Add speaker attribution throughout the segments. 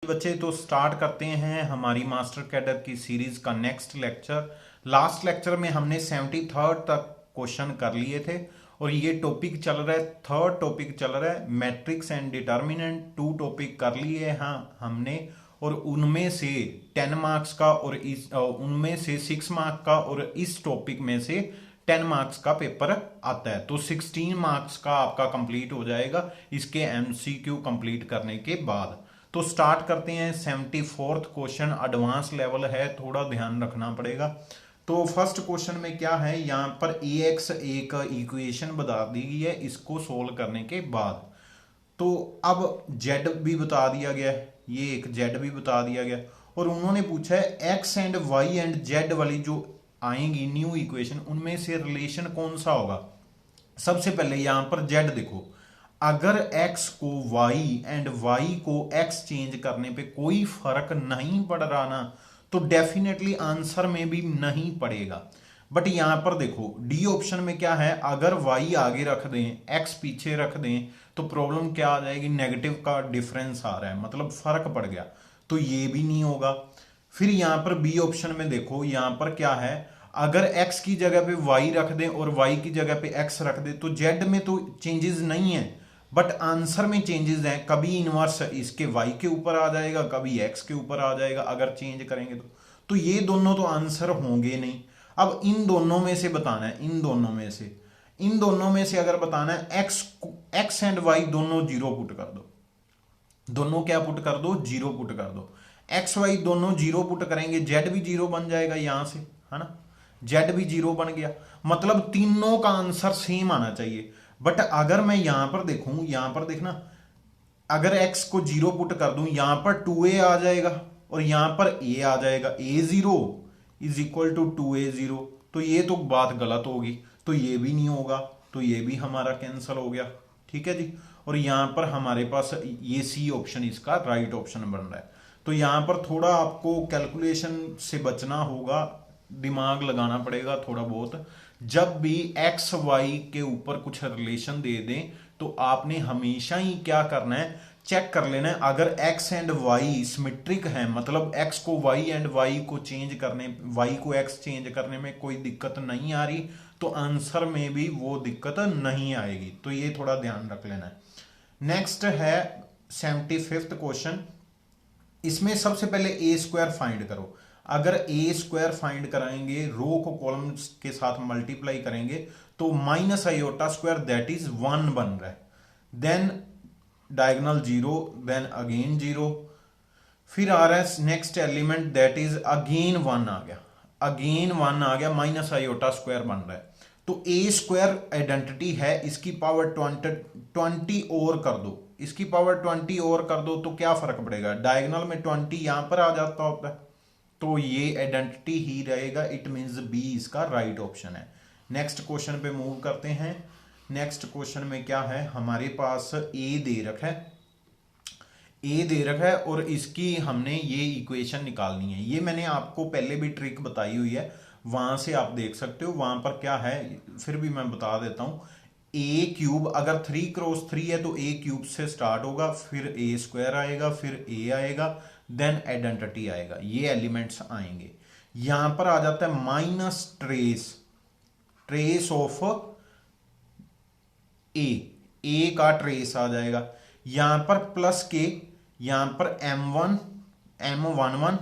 Speaker 1: बच्चे तो स्टार्ट करते हैं हमारी मास्टर कैडर की सीरीज का नेक्स्ट लेक्चर। लास्ट लेक्चर में हमने 73rd तक क्वेश्चन कर लिए थे और ये टॉपिक चल रहा है, थर्ड टॉपिक चल रहा है मैट्रिक्स एंड डिटर्मिनेंट। 2 टॉपिक कर लिए हाँ हमने, और उनमें से 10 मार्क्स का और उनमें से 6 मार्क्स का और इस टॉपिक में से 10 मार्क्स का पेपर आता है। तो 16 मार्क्स का आपका कंप्लीट हो जाएगा इसके एमसीक्यू कंप्लीट करने के बाद। तो स्टार्ट करते हैं। 74th क्वेश्चन एडवांस लेवल है, थोड़ा ध्यान रखना पड़ेगा। तो फर्स्ट क्वेश्चन में क्या है, यहाँ पर ax एक इक्वेशन बता दी गई है इसको सोल्व करने के बाद। तो अब z भी बता दिया गया है, ये एक z भी बता दिया गया, और उन्होंने पूछा है x and y and z वाली जो आएंगी न्यू इक्वेशन, उनमें से रिलेशन कौन सा होगा। सबसे पहले यहां पर z देखो, अगर x को y एंड y को x चेंज करने पे कोई फर्क नहीं पड़ रहा ना, तो डेफिनेटली आंसर में भी नहीं पड़ेगा। बट यहां पर देखो डी ऑप्शन में क्या है, अगर y आगे रख दें x पीछे रख दें तो प्रॉब्लम क्या आ जाएगी, नेगेटिव का डिफरेंस आ रहा है, मतलब फर्क पड़ गया, तो ये भी नहीं होगा। फिर यहां पर बी ऑप्शन में देखो, यहां पर क्या है, अगर x की जगह पे y रख दें और y की जगह पे x रख दें तो z में तो चेंजेस नहीं है बट आंसर में चेंजेस हैं। कभी इनवर्स इसके y के ऊपर आ जाएगा, कभी x के ऊपर आ जाएगा अगर चेंज करेंगे तो ये दोनों तो आंसर होंगे नहीं। अब इन दोनों में से बताना है, इन दोनों में से अगर बताना है x एंड y दोनों जीरो पुट कर दो, दोनों क्या पुट कर दो, जीरो पुट कर दो। एक्स वाई दोनों जीरो पुट करेंगे, जेड भी जीरो बन जाएगा यहां से, है ना, जेड भी जीरो बन गया, मतलब तीनों का आंसर सेम आना चाहिए। बट अगर मैं यहां पर देखूं, यहां पर देखना, अगर x को जीरो पुट कर दूं, यहां पर 2a आ जाएगा और यहां पर a आ जाएगा, a0 is equal to 2a0, तो ये तो बात गलत होगी, तो ये भी नहीं होगा, तो ये भी हमारा कैंसिल हो गया। ठीक है जी, और यहां पर हमारे पास ये सी ऑप्शन इसका राइट ऑप्शन बन रहा है। तो यहां पर थोड़ा आपको कैलकुलेशन से बचना होगा, दिमाग लगाना पड़ेगा थोड़ा बहुत। जब भी एक्स वाई के ऊपर कुछ रिलेशन दे दें तो आपने हमेशा ही क्या करना है, चेक कर लेना है अगर x एंड y सिमेट्रिक है, मतलब x को y एंड y को चेंज करने, y को x चेंज करने में कोई दिक्कत नहीं आ रही तो आंसर में भी वो दिक्कत नहीं आएगी। तो ये थोड़ा ध्यान रख लेना है। नेक्स्ट है 75th क्वेश्चन। इसमें सबसे पहले ए स्क्वायर फाइंड करो। अगर ए स्क्वायर फाइंड कराएंगे, रो को कॉलम के साथ मल्टीप्लाई करेंगे तो minus iota square that is 1 बन रहा है, देन डायगोनल 0, देन अगेन 0, फिर आ रहा है next element that is again 1 आ गया, अगेन 1 आ गया, माइनस आयोटा स्क्वायर बन रहा है। तो ए स्क्वायर आइडेंटिटी है, इसकी पावर 20 और कर दो, इसकी पावर 20 और कर दो तो क्या फर्क पड़ेगा, डायगोनल में 20 यहां पर आ जाता होता है, तो ये आइडेंटिटी ही रहेगा। इट मींस बी इसका राइट ऑप्शन है। नेक्स्ट क्वेश्चन पे मूव करते हैं। नेक्स्ट क्वेश्चन में क्या है, हमारे पास ए दे रखा है, ए दे रखा है और इसकी हमने ये इक्वेशन निकालनी है। ये मैंने आपको पहले भी ट्रिक बताई हुई है, वहां से आप देख सकते हो। वहां पर क्या है, फिर भी मैं बता देता हूं, ए क्यूब अगर 3 क्रॉस 3 है तो ए क्यूब से स्टार्ट होगा, फिर ए स्क्वायर आएगा, फिर ए आएगा, देन आइडेंटिटी आएगा, ये एलिमेंट्स आएंगे। यहां पर आ जाता है माइनस ट्रेस ऑफ ए का ट्रेस आ जाएगा, यहां पर प्लस के, यहां पर m1 m11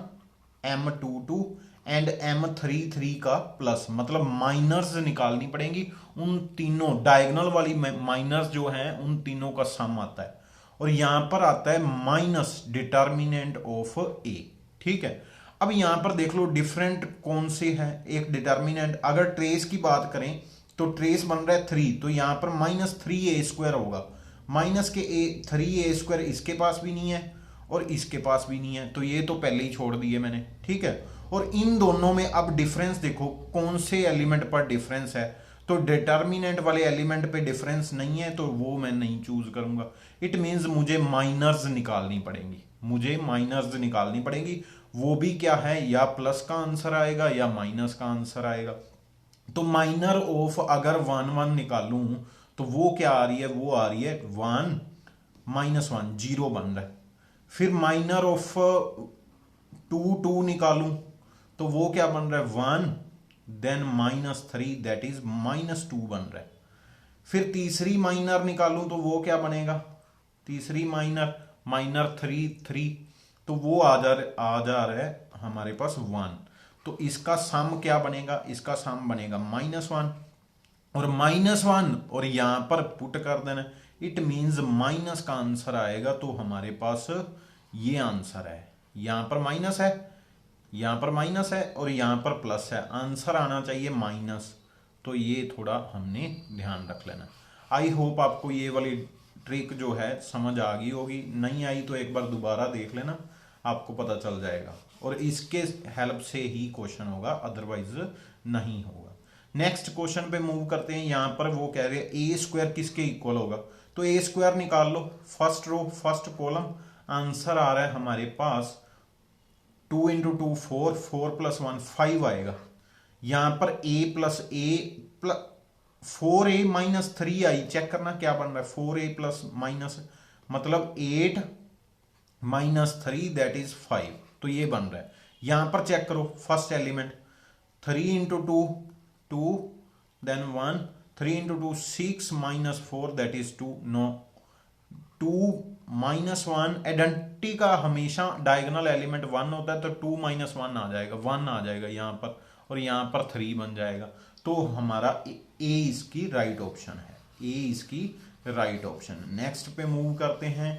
Speaker 1: m22 and m33 का प्लस, मतलब माइनर्स निकालनी पड़ेंगी। उन तीनों डायगोनल वाली माइनर्स जो हैं उन तीनों का सम आता है, और यहां पर आता है माइनस डिटर्मिनेंट ऑफ ए। ठीक है, अब यहां पर देख लो डिफरेंट कौन से हैं, एक डिटर्मिनेंट, अगर ट्रेस की बात करें तो ट्रेस बन रहा है 3, तो यहां पर -3a² होगा, माइनस के 3a² इसके पास भी नहीं है और इसके पास भी नहीं है, तो ये तो पहले ही छोड़ दिए मैंने। ठीक है, और इन दोनों में अब डिफरेंस देखो कौन से एलिमेंट पर डिफरेंस है, तो डिटर्मिनेंट वाले एलिमेंट पे डिफरेंस नहीं है तो वो मैं नहीं चूज करूंगा। इट मींस मुझे माइनर्स निकालनी पड़ेंगी, मुझे माइनर्स निकालनी पड़ेंगी, वो भी क्या है, या प्लस का आंसर आएगा या माइनस का आंसर आएगा। तो माइनर ऑफ अगर 1 1 निकालूं तो वो क्या आ रही है, वो आ रही है 1 -1, 0 बन रहा है, फिर माइनर ऑफ 2 निकालूं तो वो क्या बन रहा है 1, देन -3 दैट इज -2 बन रहा है। फिर तीसरी माइनर निकालूं तो वो क्या बनेगा, तीसरी माइनर -3 तो वो आ जा रहा है हमारे पास 1। तो इसका सम क्या बनेगा, इसका सम बनेगा -1 और -1 और यहां पर पुट कर देना, इट मींस माइनस का आंसर आएगा। तो हमारे पास ये आंसर है, यहां पर माइनस है, यहां पर माइनस है और यहां पर प्लस है, आंसर आना चाहिए माइनस। तो ये थोड़ा हमने ध्यान रख लेना। आई होप आपको ये वाली ट्रिक जो है समझ आ गई होगी, नहीं आई तो एक बार दोबारा देख लेना, आपको पता चल जाएगा। और इसके हेल्प से ही क्वेश्चन होगा, अदरवाइज नहीं होगा। नेक्स्ट क्वेश्चन पे मूव करते हैं। यहां पर वो कह रहे हैं ए स्क्वायर किसके इक्वल होगा, तो ए स्क्वायर निकाल लो, first row first column. Answer आ रहा है हमारे पास 2 × 2 4, 4 + 1 5 आएगा। यहां पर a + a + 4a - 3 I, check करना क्या बन रहा है, 4a + मतलब 8 - 3 दैट इज 5। तो ये बन रहा है। यहां पर चेक करो first element 3 × 2 2, then 1, 3 × 2 6 - 4 that is 2। No, 2 - 1 identity का हमेशा डायगोनल एलिमेंट 1 होता है, तो 2 - 1 आ जाएगा, 1 आ जाएगा यहां पर, और यहां पर 3 बन जाएगा। तो हमारा ए इसकी राइट ऑप्शन है, ए इसकी राइट ऑप्शन। नेक्स्ट पे मूव करते हैं।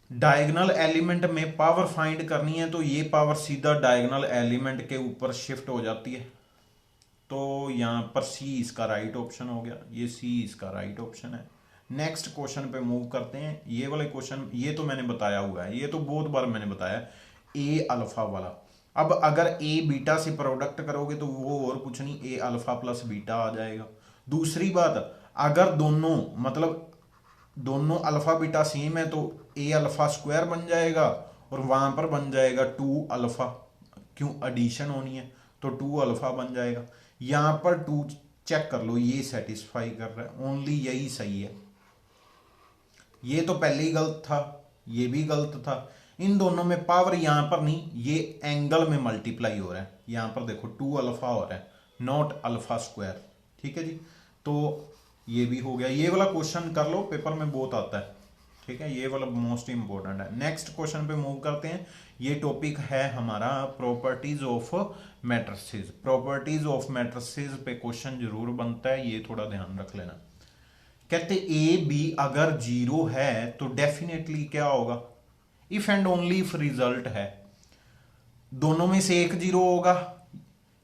Speaker 1: डायगोनल एलिमेंट में पावर फाइंड करनी है, तो ये पावर सीधा डायगोनल एलिमेंट के ऊपर शिफ्ट हो जाती है। तो यहां पर सी इसका राइट ऑप्शन हो गया, ये सी इसका राइट ऑप्शन है। नेक्स्ट क्वेश्चन पे मूव करते हैं। ये वाले क्वेश्चन ये तो मैंने बताया हुआ है, ये तो बहुत बार मैंने बताया, ए अल्फा वाला। अब अगर ए बीटा से प्रोडक्ट करोगे तो वो और कुछ नहीं, ए अल्फा प्लस बीटा आ जाएगा। दूसरी बात, अगर दोनों मतलब दोनों अल्फा बीटा सेम है तो ए अल्फा स्क्वायर बन जाएगा और वहां पर बन जाएगा 2 अल्फा, क्यों एडिशन होनी है तो 2 अल्फा बन जाएगा। यहां पर 2 चेक कर लो, ये सेटिस्फाई कर रहा है, ओनली यही सही है। ये तो पहले ही गलत था, ये भी गलत था। इन दोनों में पावर यहां पर नहीं, ये एंगल में मल्टीप्लाई हो रहा है। यहां पर देखो 2 अल्फा हो रहा है, नॉट अल्फा स्क्वायर। ठीक है जी, तो ये भी हो गया। ये वाला क्वेश्चन कर लो, पेपर में बहुत आता है। ठीक है, ये वाला मोस्ट इंपॉर्टेंट है। नेक्स्ट क्वेश्चन पे मूव करते हैं। ये टॉपिक है हमारा properties of matrices. Properties of matrices पे क्वेश्चन जरूर बनता है, ये थोड़ा ध्यान रख लेना। कहते ए बी अगर 0 है तो डेफिनेटली क्या होगा, if and only if result है, दोनों में से एक 0 होगा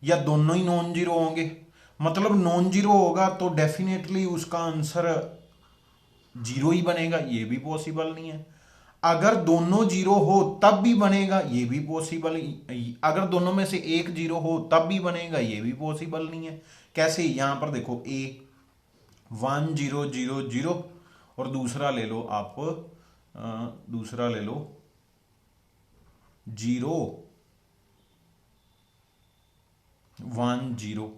Speaker 1: या दोनों ही नॉन जीरो होंगे। मतलब नॉन जीरो होगा तो डेफिनेटली उसका आंसर 0 ही बनेगा, ये भी पॉसिबल नहीं है। अगर दोनों 0 हो तब भी बनेगा, ये भी पॉसिबल। अगर दोनों में से एक 0 हो तब भी बनेगा, ये भी पॉसिबल नहीं है। कैसे, यहां पर देखो ए 1 0 0 0 और दूसरा ले लो आप, दूसरा ले लो 0 1 0,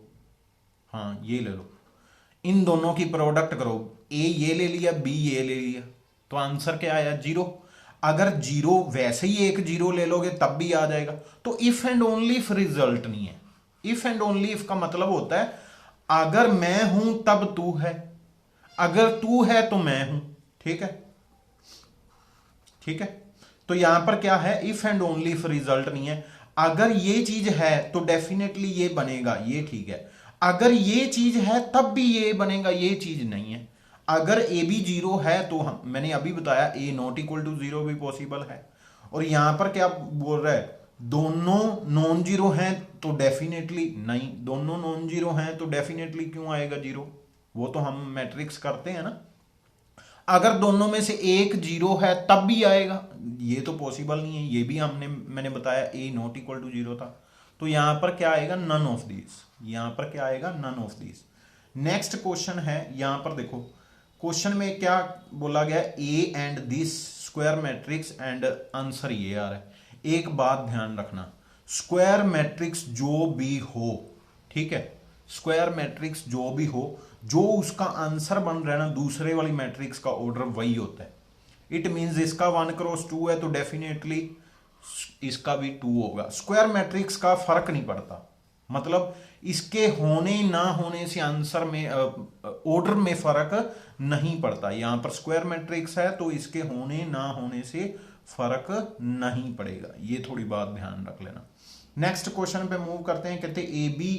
Speaker 1: हाँ ये ले लो। इन दोनों की प्रोडक्ट करो, ए ये ले लिया बी ये ले लिया, तो आंसर क्या आया 0। अगर 0 वैसे ही एक 0 ले लोगे तब भी आ जाएगा। तो if and only if result नहीं है। इफ एंड ओनली इफ का मतलब होता है अगर मैं हूं तब तू है, अगर तू है तो मैं हूं। ठीक है, ठीक है। तो यहां पर क्या है, if and only if result नहीं है। अगर ये चीज है तो डेफिनेटली ये बनेगा, ये ठीक है। अगर ये चीज है तब भी ये बनेगा, ये चीज नहीं है। अगर ए भी 0 है तो मैंने अभी बताया ए नॉट इक्वल टू 0 भी पॉसिबल है। और यहां पर क्या बोल रहा है, दोनों नॉन जीरो हैं तो डेफिनेटली नहीं, दोनों नॉन जीरो हैं तो डेफिनेटली क्यों आएगा 0, वो तो हम मैट्रिक्स करते हैं ना। अगर दोनों में से एक 0 है तब भी आएगा, ये तो पॉसिबल नहीं है, ये भी मैंने बताया ए नॉट इक्वल टू 0 था। तो यहां पर क्या आएगा, नन ऑफ दिस। यहां पर क्या आएगा, none of this. Next question है, यहां पर देखो क्वेश्चन में क्या बोला गया, A and this square matrix and answer ये आ रहा है। एक बात ध्यान रखना, स्क्वायर मैट्रिक्स जो भी हो, ठीक है, स्क्वायर मैट्रिक्स जो भी हो, जो उसका आंसर बन रहा है ना दूसरे वाली मैट्रिक्स का ऑर्डर वही होता है। इट मीन्स इसका 1x2 है तो डेफिनेटली इसका भी 2 होगा। स्क्वायर मैट्रिक्स का फर्क नहीं पड़ता, मतलब इसके होने ना होने से आंसर में ऑर्डर में फर्क नहीं पड़ता। यहां पर स्क्वायर मैट्रिक्स है तो इसके होने ना होने से फर्क नहीं पड़ेगा, ये थोड़ी बात ध्यान रख लेना। नेक्स्ट क्वेश्चन पे मूव करते हैं। कहते A B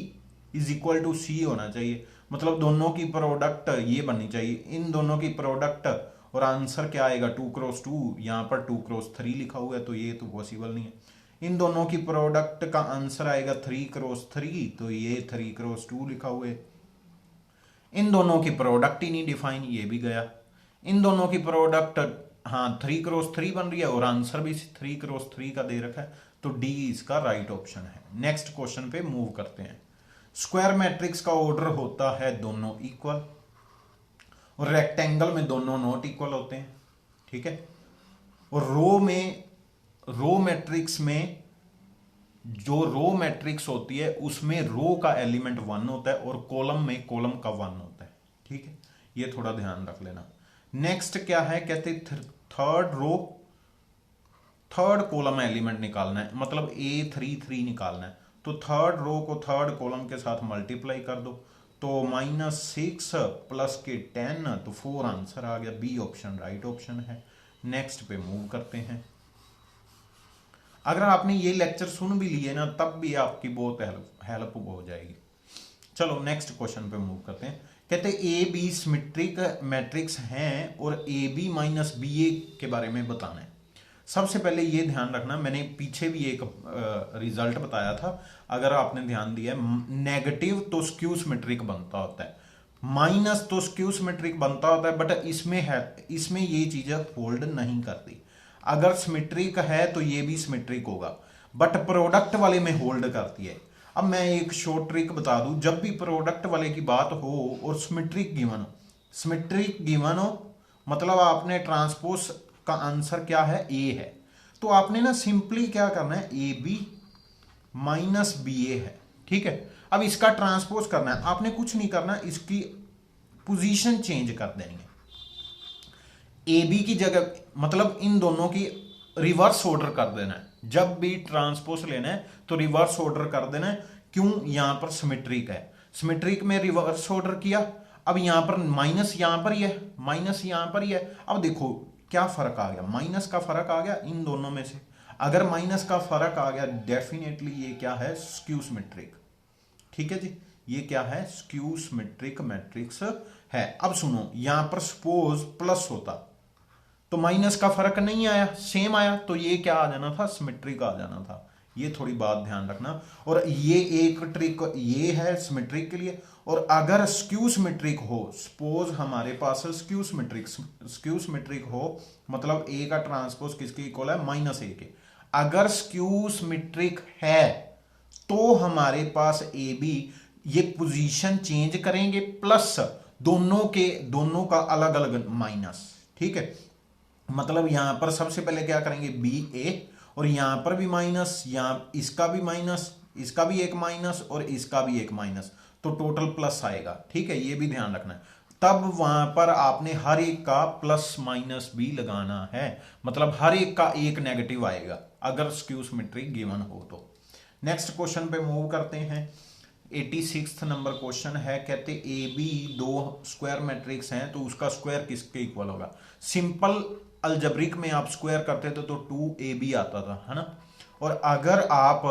Speaker 1: is equal to C होना चाहिए, मतलब दोनों की प्रोडक्ट ये बननी चाहिए, इन दोनों की प्रोडक्ट, और आंसर क्या आएगा 2x2, यहां पर 2x3 लिखा हुआ है तो ये तो पॉसिबल नहीं है। इन दोनों की प्रोडक्ट का आंसर आएगा 3x3, तो ये 3x2 लिखा हुआ है। इन दोनों की प्रोडक्ट ही नहीं डिफाइन, ये भी गया। इन दोनों की प्रोडक्ट हाँ 3x3 बन रही है और आंसर भी 3x3 का दे रखा है, तो डी इसका राइट ऑप्शन है। नेक्स्ट क्वेश्चन पे मूव करते हैं। स्क्वायर मैट्रिक्स का ऑर्डर होता है दोनों इक्वल, और रेक्टेंगल में दोनों नॉट इक्वल होते हैं, ठीक है। और रो मैट्रिक्स में जो रो मैट्रिक्स होती है उसमें रो का एलिमेंट 1 होता है और कॉलम में कॉलम का 1 होता है, ठीक है, ये थोड़ा ध्यान रख लेना। नेक्स्ट क्या है, कहते थर्ड कॉलम एलिमेंट निकालना है, मतलब A33 निकालना है, तो थर्ड रो को थर्ड कॉलम के साथ मल्टीप्लाई कर दो, तो -6 प्लस के 10, तो 4 आंसर आ गया। बी ऑप्शन राइट ऑप्शन है। नेक्स्ट पे मूव करते हैं। अगर आपने ये लेक्चर सुन भी लिए ना तब भी आपकी बहुत हेल्प हो जाएगी। चलो नेक्स्ट क्वेश्चन पे मूव करते हैं। कहते हैं ए बी सिमेट्रिक मैट्रिक्स हैं और ए बी माइनस बी ए के बारे में बताना है। सबसे पहले ये ध्यान रखना, मैंने पीछे भी एक रिजल्ट बताया था, अगर आपने ध्यान दिया, नेगेटिव तो स्क्यू सिमेट्रिक बनता होता है, माइनस तो स्क्यू सिमेट्रिक बनता होता है, बट इसमें ये चीजें होल्ड नहीं करती। अगर सिमेट्रिक है तो ये भी सिमेट्रिक होगा, बट प्रोडक्ट वाले में होल्ड करती है। अब मैं एक शॉर्ट ट्रिक बता दूं, जब भी प्रोडक्ट वाले की बात हो और सिमेट्रिक गिवन हो, मतलब आपने ट्रांसपोज का आंसर क्या है, ए है, तो आपने ना सिंपली क्या करना है, ए बी माइनस बी ए है, ठीक है। अब इसका ट्रांसपोज करना है, आपने कुछ नहीं करना, इसकी पोजीशन चेंज कर देनी है। ए बी की जगह, मतलब इन दोनों की रिवर्स ऑर्डर कर देना है। जब भी ट्रांसपोज लेना है तो रिवर्स ऑर्डर कर देना है। क्यों, यहां पर सिमेट्रिक है, सिमेट्रिक में रिवर्स ऑर्डर किया। अब यहां पर माइनस यहां पर ही है, माइनस यहां पर ही है। अब देखो क्या फर्क आ गया, माइनस का फर्क आ गया इन दोनों में से। अगर माइनस का फर्क आ गया, डेफिनेटली ये क्या है, स्क्यू सिमेट्रिक, ठीक है जी, ये क्या है, स्क्यू सिमेट्रिक मैट्रिक्स है। अब सुनो, यहां पर सपोज प्लस होता तो माइनस का फर्क नहीं आया, सेम आया, तो ये क्या आ जाना था, सिमेट्रिक आ जाना था। ये थोड़ी बात ध्यान रखना। और ये एक ट्रिक ये है सिमेट्रिक के लिए। और अगर स्क्यू सिमेट्रिक हो, सपोज हमारे पास स्क्यू सिमेट्रिक हो, मतलब ए का ट्रांसपोज किसके इक्वल है, -a के। अगर स्क्यू सिमेट्रिक है तो हमारे पास ए बी, ये पोजीशन चेंज करेंगे, प्लस दोनों का अलग अलग माइनस, ठीक है। मतलब यहां पर सबसे पहले क्या करेंगे, बी ए, और यहां पर भी माइनस, यहां इसका भी माइनस, इसका भी एक माइनस और इसका भी एक माइनस, तो टोटल प्लस आएगा, ठीक है, ये भी ध्यान रखना है। तब वहां पर आपने हर एक का प्लस माइनस भी लगाना है, मतलब हर एक का एक नेगेटिव आएगा अगर स्क्यू सिमेट्रिक गिवन हो तो। नेक्स्ट क्वेश्चन पे मूव करते हैं। 86 नंबर क्वेश्चन है। कहते ए बी दो स्क्वायर मैट्रिक्स हैं तो उसका स्क्वायर किसके इक्वल होगा। सिंपल अलजेब्रिक में आप स्क्वायर करते थे तो 2ab आता था, है ना। और अगर आप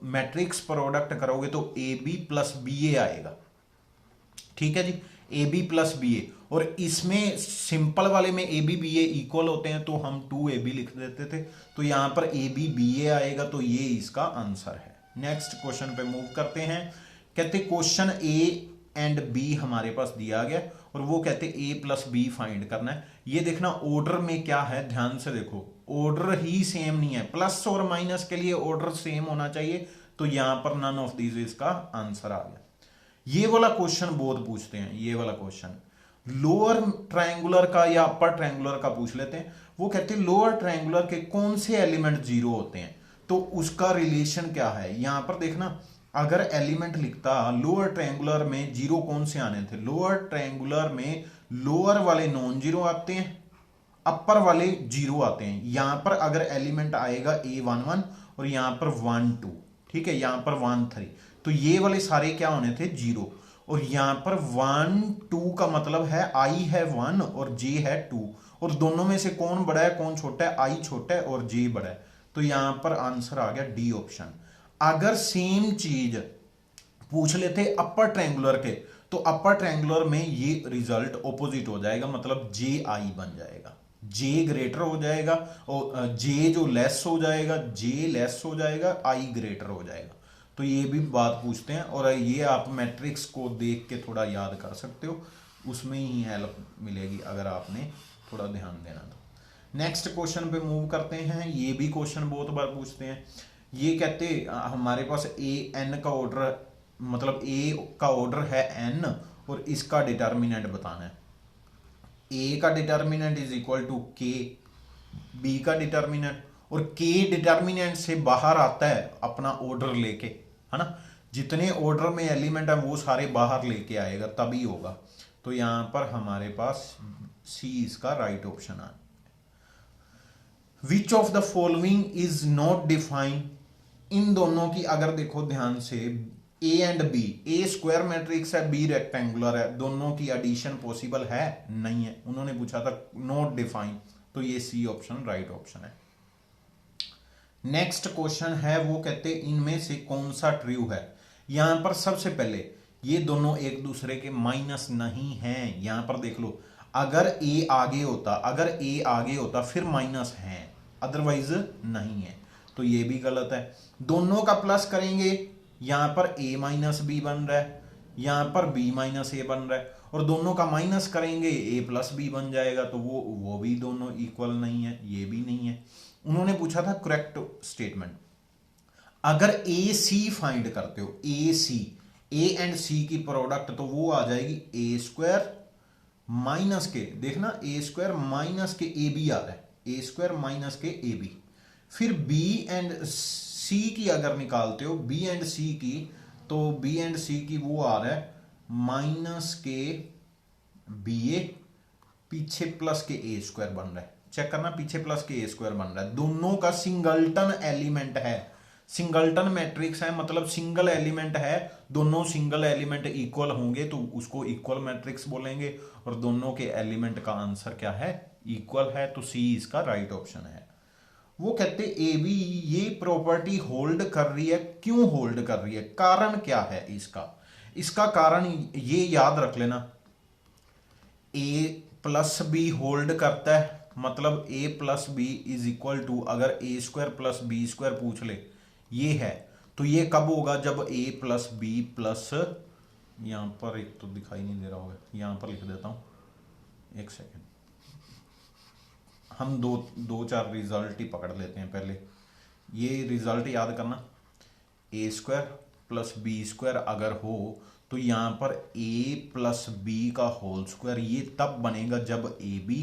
Speaker 1: मैट्रिक्स प्रोडक्ट करोगे तो ab प्लस बी ए आएगा, ठीक है जी, ab प्लस बी ए। और इसमें सिंपल वाले में ab बी ए इक्वल होते हैं तो हम 2ab लिख देते थे, तो यहां पर ab बी ए आएगा, तो ये इसका आंसर है। नेक्स्ट क्वेश्चन पे मूव करते हैं। कहते क्वेश्चन ए एंड बी हमारे पास दिया गया और वो कहते ए प्लस बी फाइंड करना है। ये देखना ऑर्डर में क्या है, ध्यान से देखो, ऑर्डर ही सेम नहीं है, प्लस और माइनस के लिए ऑर्डर सेम होना चाहिए, तो यहां पर नन ऑफ दीज इसका आंसर आ गया। ये वाला क्वेश्चन बहुत पूछते हैं, ये वाला क्वेश्चन लोअर ट्रायंगुलर का या अपर ट्रायंगुलर का पूछ लेते हैं। वो कहते हैं लोअर ट्रायंगुलर के कौन से एलिमेंट 0 होते हैं, तो उसका रिलेशन क्या है। यहां पर देखना, अगर एलिमेंट लिखता लोअर ट्रायंगुलर में 0 कौन से आने थे, लोअर ट्रायंगुलर में लोअर वाले नॉन जीरो आते हैं, अपर वाले 0 आते हैं। यहां पर अगर एलिमेंट आएगा A11 और यहां पर 12, ठीक है, यहां पर 13, तो ये वाले सारे क्या होने थे 0। और यहां पर 1 2 का मतलब है I है 1 और J है 2, और दोनों में से कौन बड़ा है कौन छोटा है, I छोटा है और J बड़ा है। तो यहां पर आंसर आ गया डी ऑप्शन। अगर सेम चीज पूछ लेते अपर ट्रायंगुलर के, तो अपर ट्रायंगुलर में ये रिजल्ट ऑपोजिट हो जाएगा, मतलब जे आई बन जाएगा, जे ग्रेटर हो जाएगा और जे जो लेस हो जाएगा, जे लेस हो जाएगा, आई ग्रेटर हो जाएगा। तो ये भी बात पूछते हैं, और ये आप मैट्रिक्स को देख के थोड़ा याद कर सकते हो, उसमें ही हेल्प मिलेगी अगर आपने थोड़ा ध्यान देना तो। नेक्स्ट क्वेश्चन पे मूव करते हैं। ये भी क्वेश्चन बहुत बार पूछते हैं। ये कहते हमारे पास ए एन का ऑर्डर, मतलब ए का ऑर्डर है एन और इसका डिटर्मिनेंट बताना है। ए का डिटर्मिनेंट इज इक्वल टू के, बी का डिटर्मिनेंट, और के डिटर्मिनेंट से बाहर आता है अपना ऑर्डर लेके, है ना, जितने ऑर्डर में एलिमेंट है वो सारे बाहर लेके आएगा तभी होगा। तो यहां पर हमारे पास सी इसका राइट ऑप्शन है। Which of the following is not defined, इन दोनों की अगर देखो ध्यान से, A and B, A square matrix है, बी रेक्टेंगुलर है, दोनों की एडिशन पॉसिबल है नहीं है, उन्होंने पूछा था नॉट डिफाइन, तो ये सी ऑप्शन राइट ऑप्शन है। नेक्स्ट क्वेश्चन है, वो कहते इनमें से कौन सा ट्रू है। यहां पर सबसे पहले ये दोनों एक दूसरे के माइनस नहीं हैं। यहां पर देख लो, अगर ए आगे होता, अगर ए आगे होता फिर माइनस है, अदरवाइज नहीं है, तो ये भी गलत है। दोनों का प्लस करेंगे, यहां पर a माइनस बी बन रहा है, यहां पर b माइनस ए बन रहा है, और दोनों का माइनस करेंगे a प्लस बी बन जाएगा, तो वो भी दोनों इक्वल नहीं है, ये भी नहीं है। उन्होंने पूछा था करेक्ट स्टेटमेंट। अगर ए सी फाइंड करते हो, ए सी, ए एंड सी की प्रोडक्ट, तो वो आ जाएगी ए स्क्वायर माइनस के, देखना ए स्क्वायर माइनस के ए बी आ रहा है, ए स्क्वायर माइनस के ए बी। फिर बी एंड सी की अगर निकालते हो, बी एंड सी की, तो बी एंड सी की वो आ रहा है माइनस के बी ए, पीछे प्लस के ए स्क्वायर बन रहा है, चेक करना, पीछे प्लस के ए स्क्वायर बन रहा है। दोनों का सिंगलटन एलिमेंट है, सिंगलटन मैट्रिक्स है, मतलब सिंगल एलिमेंट है, दोनों सिंगल एलिमेंट इक्वल होंगे तो उसको इक्वल मैट्रिक्स बोलेंगे, और दोनों के एलिमेंट का आंसर क्या है, इक्वल है, तो सी इसका राइट ऑप्शन है। वो कहते ए बी ये प्रॉपर्टी होल्ड कर रही है, क्यों होल्ड कर रही है, कारण क्या है इसका। इसका कारण ये याद रख लेना, ए प्लस बी होल्ड करता है, मतलब A plus B is equal to, अगर A square plus B square पूछ ले ये है, तो ये कब होगा, जब ए प्लस बी प्लस, यहां पर एक तो दिखाई नहीं दे रहा होगा, यहां पर लिख देता हूं, एक सेकेंड, हम दो चार रिजल्ट ही पकड़ लेते हैं पहले। ये रिजल्ट याद करना, ए स्क्वायर प्लस बी स्क्वायर अगर हो, तो यहां पर ए प्लस बी का होल स्क्वायर, ये तब बनेगा जब ए बी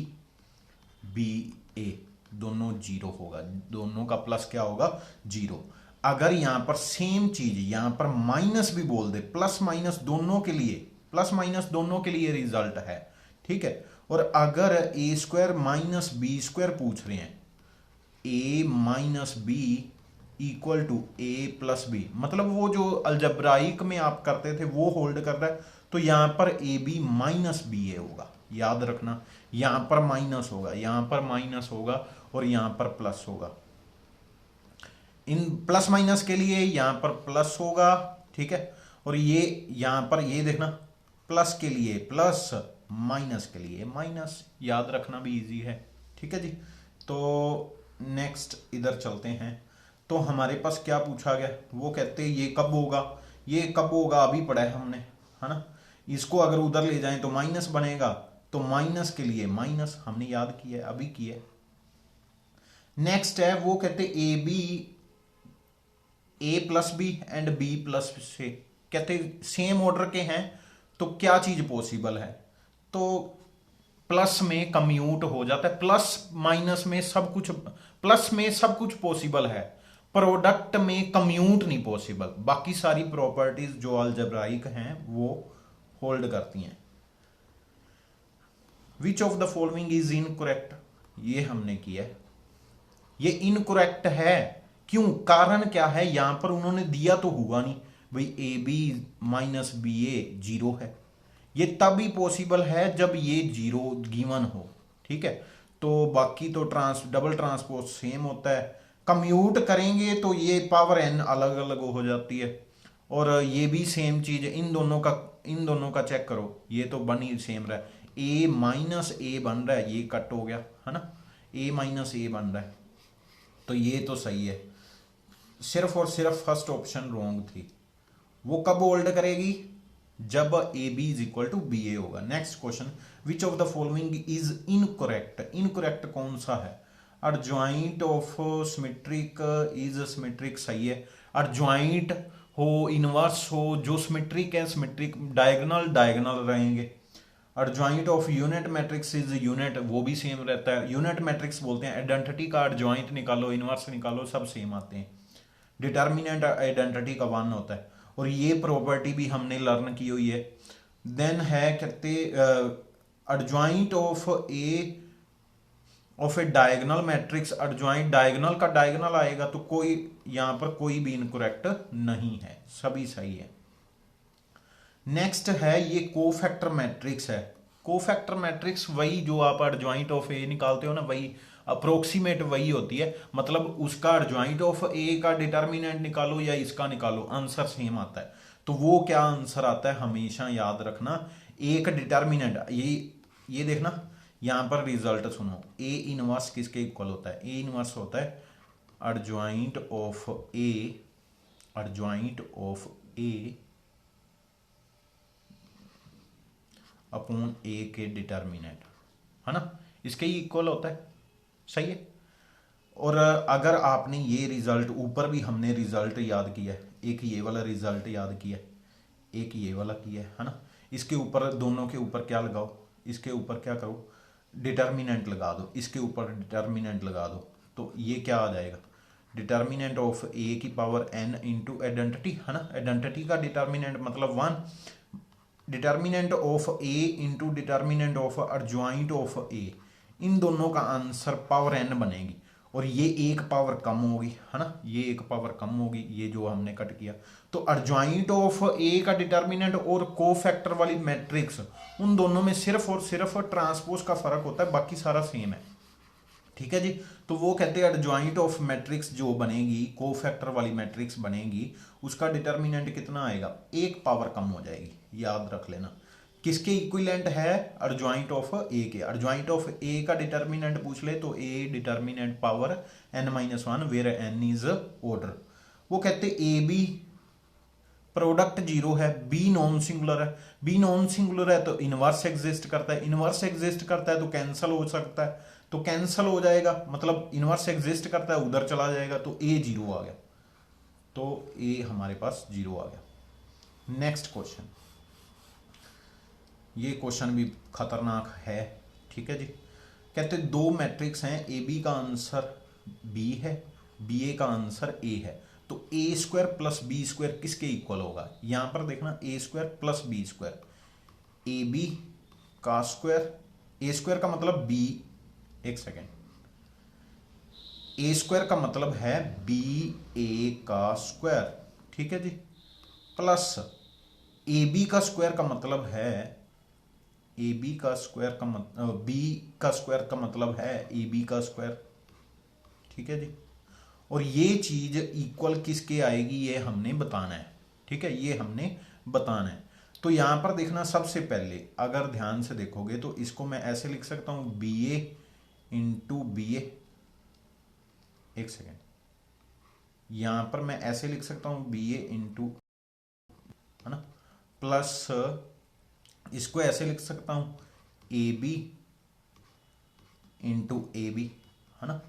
Speaker 1: बी ए दोनों जीरो होगा, दोनों का प्लस क्या होगा, जीरो। अगर यहां पर सेम चीज यहां पर माइनस भी बोल दे, प्लस माइनस दोनों के लिए, प्लस माइनस दोनों के लिए रिजल्ट है, ठीक है। और अगर A square minus B square पूछ रहे हैं, A minus B equal to A plus B, मतलब वो जो अलजब्राइक में आप करते थे वो होल्ड कर रहा है, तो यहां पर ए बी माइनस बी ए होगा, याद रखना, यहां पर माइनस होगा, यहां पर माइनस होगा, और यहां पर प्लस होगा। इन प्लस माइनस के लिए यहां पर प्लस होगा, ठीक है, और ये यहां पर ये देखना, प्लस के लिए प्लस, माइनस के लिए माइनस, याद रखना भी इजी है, ठीक है जी। तो नेक्स्ट इधर चलते हैं। तो हमारे पास क्या पूछा गया, वो कहते हैं ये कब होगा, ये कब होगा अभी पढ़ा है हमने, है ना, इसको अगर उधर ले जाएं तो माइनस बनेगा, तो माइनस के लिए माइनस हमने याद किया है, अभी किया है। नेक्स्ट है, वो कहते A B, A plus B and B plus से, कहते सेम ऑर्डर के हैं, तो क्या चीज पॉसिबल है, तो प्लस में कम्यूट हो जाता है, प्लस माइनस में सब कुछ, प्लस में सब कुछ पॉसिबल है, प्रोडक्ट में कम्यूट नहीं पॉसिबल, बाकी सारी प्रॉपर्टीज जो अलजेब्राइक हैं वो होल्ड करती हैं। विच of the following is incorrect, ये हमने किया है, ये इनकरेक्ट है। क्यों, कारण क्या है, यहां पर उन्होंने दिया तो हुआ नहीं भाई A B minus B A zero है। ये तभी पॉसिबल है जब ये जीरो गिवन हो, ठीक है। तो बाकी तो डबल ट्रांसपोज सेम होता है, कम्यूट करेंगे तो ये पावर एन अलग अलग हो जाती है। और ये भी सेम चीज है, इन दोनों का चेक करो, ये तो बन ही सेम रहा है, ए माइनस ए बन रहा है, ये कट हो गया है ना, ए माइनस ए बन रहा है, तो ये तो सही है। सिर्फ और सिर्फ फर्स्ट ऑप्शन रॉन्ग थी। वो कब होल्ड करेगी, जब A B is equal to B A होगा। Next question, which of the following is incorrect. Incorrect कौन सा है, adjoint of symmetric is symmetric, सही है। अर्जॉइंट हो, इनवर्स हो, जो सिमेट्रिक है सिमेट्रिक, डायगोनल डायगोनल रहेंगे। Adjoint of unit matrix is unit, वो भी सेम रहता है, यूनिट मैट्रिक्स बोलते हैं। आइडेंटिटी का अर्जॉइंट निकालो, इनवर्स निकालो, सब सेम आते हैं। डिटर्मिनेंट आइडेंटिटी का वन होता है, और ये प्रॉपर्टी भी हमने लर्न की हुई है। देन है कहते adjoint of a diagonal matrix, adjoint diagonal का डायगोनल आएगा, तो कोई यहां पर कोई भी इनकरेक्ट नहीं है, सभी सही है। नेक्स्ट है ये कोफैक्टर मैट्रिक्स है। कोफैक्टर मैट्रिक्स वही जो आप अर्जॉइंट ऑफ ए निकालते हो ना, वही अप्रोक्सीमेट वही होती है, मतलब उसका अर्जॉइंट ऑफ ए का डिटर्मिनेंट निकालो या इसका निकालो, आंसर सेम आता है। तो वो क्या आंसर आता है हमेशा याद रखना, एक डिटर्मिनेंट, ये देखना यहां पर रिजल्ट सुनो, ए इनवर्स किसके इक्वल होता है, ए इनवर्स होता है अर्जॉइंट ऑफ ए अपॉन ए के डिटर्मिनेंट, है ना, इसके ही इक्वल होता है, सही है। और अगर आपने ये रिजल्ट, ऊपर भी हमने रिजल्ट याद किया है, एक ये वाला रिजल्ट याद किया है, एक ये वाला किया है ना, इसके ऊपर दोनों के ऊपर क्या लगाओ, इसके ऊपर क्या करो, डिटर्मिनेंट लगा दो, इसके ऊपर डिटर्मिनेंट लगा दो, तो ये क्या आ जाएगा, डिटर्मिनेंट ऑफ ए की पावर एन इंटू आइडेंटिटी, है ना, आइडेंटिटी का डिटर्मिनेंट मतलब one, determinant of A into determinant of adjoint of A, इन दोनों का आंसर पावर एन बनेगी, और ये एक पावर कम होगी, है ना, ये एक पावर कम होगी, ये जो हमने कट किया। तो अर्जॉइंट ऑफ ए का डिटर्मिनेंट और कोफैक्टर वाली मैट्रिक्स, उन दोनों में सिर्फ और सिर्फ ट्रांसपोज का फर्क होता है, बाकी सारा सेम है, ठीक है जी। तो वो कहते हैं एडजॉइंट ऑफ मैट्रिक्स जो बनेगी, कोफैक्टर वाली मैट्रिक्स बनेगी, उसका डिटर्मिनेंट कितना आएगा, एक पावर कम हो जाएगी, याद रख लेना। किसके इक्विवेलेंट है, एडजॉइंट ऑफ ए के। एडजॉइंट ऑफ ए का डिटर्मिनेंट पूछ ले तो A determinant power n-1 where n is order. वो कहते ए बी प्रोडक्ट जीरो है, बी नॉन सिंगुलर है, बी नॉन सिंगुलर है तो इनवर्स एग्जिस्ट करता है, इनवर्स एग्जिस्ट करता है तो कैंसल हो सकता है, तो कैंसल हो जाएगा, मतलब इनवर्स एग्जिस्ट करता है उधर चला जाएगा, तो ए जीरो आ गया, तो ए हमारे पास जीरो आ गया। नेक्स्ट क्वेश्चन, ये क्वेश्चन भी खतरनाक है, ठीक है जी। कहते दो मैट्रिक्स हैं, ए बी का आंसर बी है, बी ए का आंसर ए है, तो A square plus B square किसके इक्वल होगा, यहां पर देखना A square plus B square, A B का स्क्वायर, ए स्क्वायर का मतलब बी, एक सेकेंड, ए स्क्वायर का मतलब है बी ए का स्क्वायर, ठीक है जी, प्लस ए बी का स्क्वायर का मतलब है, ए बी का स्क्वायर का मतलब, बी का स्क्वायर का मतलब है ए बी का स्क्वायर, ठीक है जी। और ये चीज इक्वल किसके आएगी ये हमने बताना है, ठीक है, ये हमने बताना है। तो यहां पर देखना, सबसे पहले अगर ध्यान से देखोगे तो इसको मैं ऐसे लिख सकता हूं, बी ए इंटू बी ए, एक सेकेंड, यहां पर मैं ऐसे लिख सकता हूं बी ए इंटू, है ना, प्लस इसको ऐसे लिख सकता हूं A B into A B, है ना,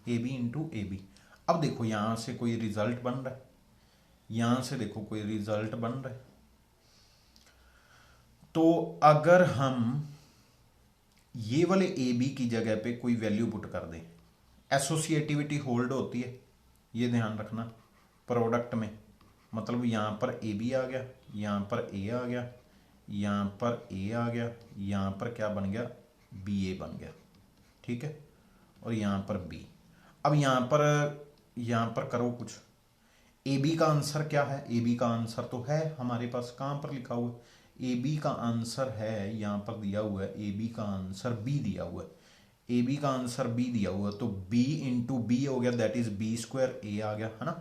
Speaker 1: A B into A B. अब देखो यहां से कोई रिजल्ट बन रहा है, यहां से देखो कोई रिजल्ट बन रहा है, तो अगर हम ये वाले ए बी की जगह पे कोई वैल्यू पुट कर दें, एसोसिएटिविटी होल्ड होती है, ये ध्यान रखना प्रोडक्ट में, मतलब यहां पर ए बी आ गया, यहां पर ए आ गया, यहां पर ए आ गया, यहां पर क्या बन गया, बी ए बन गया, ठीक है। और यहाँ पर बी। अब यहाँ पर करो कुछ। ए बी का आंसर क्या है? ए बी का आंसर तो है हमारे पास, कहाँ पर लिखा हुआ है? ए बी का आंसर है यहाँ पर दिया हुआ है, ए बी का आंसर बी दिया हुआ है। ए बी का आंसर बी दिया हुआ है, तो बी इंटू बी हो गया, दैट इज बी स्क्वायर, ए आ गया, है ना।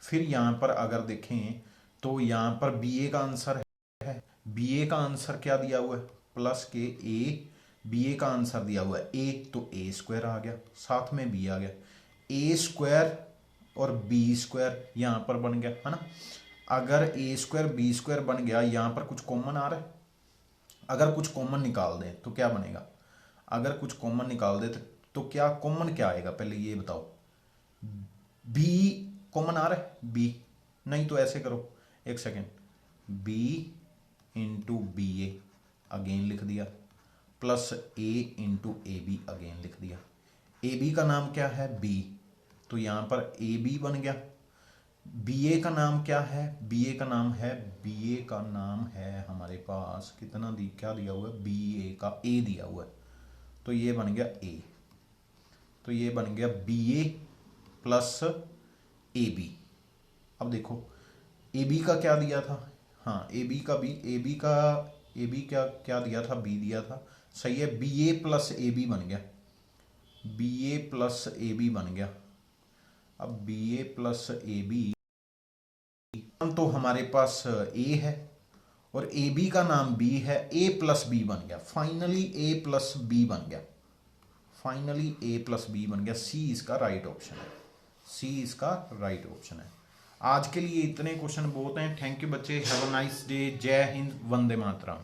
Speaker 1: फिर यहाँ पर अगर देखें तो यहाँ पर बी ए का आंसर है, बी ए का आंसर क्या दिया हुआ है? प्लस के ए, बी ए का आंसर दिया हुआ है ए, तो ए स्क्वायर आ गया, साथ में बी आ गया, ए स्क्वायर और बी स्क्वायर यहाँ पर बन गया, है ना। अगर ए स्क्वायर बी स्क्वायर बन गया, यहाँ पर कुछ कॉमन आ रहा है, अगर कुछ कॉमन निकाल दें तो क्या बनेगा? अगर कुछ कॉमन निकाल दे तो क्या कॉमन क्या आएगा, पहले ये बताओ। बी कॉमन आ रहा है, बी नहीं तो ऐसे करो, एक second, B into B A again लिख दिया, plus A into A B again लिख दिया। ए बी का नाम क्या है? बी, तो यहां पर ए बी बन गया। बी ए का नाम क्या है? बी ए का नाम है, बी ए का नाम है हमारे पास कितना क्या दिया हुआ है? बी ए का ए दिया हुआ है, तो ये बन गया ए, तो ये बन गया B A plus A B. अब देखो ए बी का क्या दिया था? हाँ, ए बी क्या क्या दिया था? बी दिया था, सही है। B A plus A B बन गया, B A plus A B बन गया। अब B A plus A B तो हमारे पास ए है और ए बी का नाम बी है, ए प्लस बी बन गया, फाइनली ए प्लस बी बन गया, फाइनली ए प्लस बी बन गया। सी इसका राइट ऑप्शन है, सी इसका राइट ऑप्शन है। आज के लिए इतने क्वेश्चन बहुत हैं। थैंक यू बच्चे, हैव अ नाइस डे। जय हिंद, वंदे मातरम।